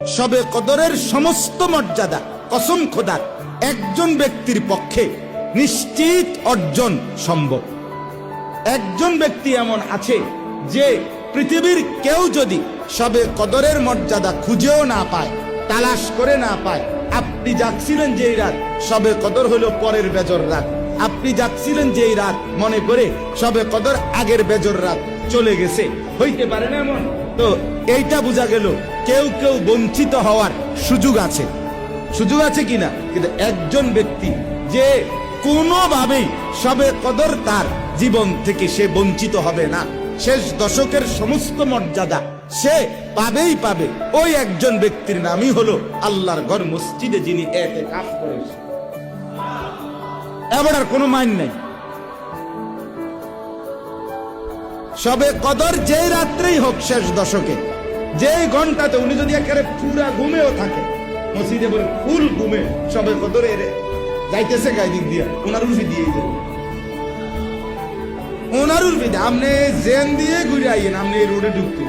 শবে কদরের সমস্ত মর্যাদা কসম খোদার একজন ব্যক্তির পক্ষে নিশ্চিত অর্জন সম্ভব। একজন ব্যক্তি এমন আছে যে পৃথিবীর কেউ যদি শবে কদরের মর্যাদা খুঁজেও না পায়, তালাশ করে না পায়, আপনি যাচ্ছিলেন যেই রাত শবে কদর হলো পরের বেজর রাত, আপনি যাচ্ছিলেন যেই রাত মনে করে শবে কদর আগের বেজর রাত চলে গেছে, হইতে পারে না এমন? তো এইটা বোঝা গেল কেউ কেউ বঞ্চিত হওয়ার সুযোগ আছে, সুযোগ আছে কিনা। কিন্তু একজন ব্যক্তি যে কোনোভাবেই শবে কদর তার জীবন থেকে সে বঞ্চিত হবে না, শেষ দশকের সমস্ত মর্যাদা সে পাবেই পাবে, ওই একজন ব্যক্তির নামই হলো আল্লাহর ঘর মসজিদে যিনি ইতিকাফ করেছেন। এবার আর কোনো মান নেই। শবে কদর যেই রাত্রেই হোক শেষ দশকে, যেই ঘন্টাতে উনি যদি একেবারে পুরা ঘুমেও থাকে, মসজিদে বলে ফুল ঘুমে শবে কদর এর যাইতেছে গায়ে দিক দিয়ে, ওনার উর্ফি দিয়ে দেবে, ওনার উর্ফি দিয়ে আপনি জেন দিয়ে ঘুরে আইয়েন, আপনি এই রোডে ঢুকতে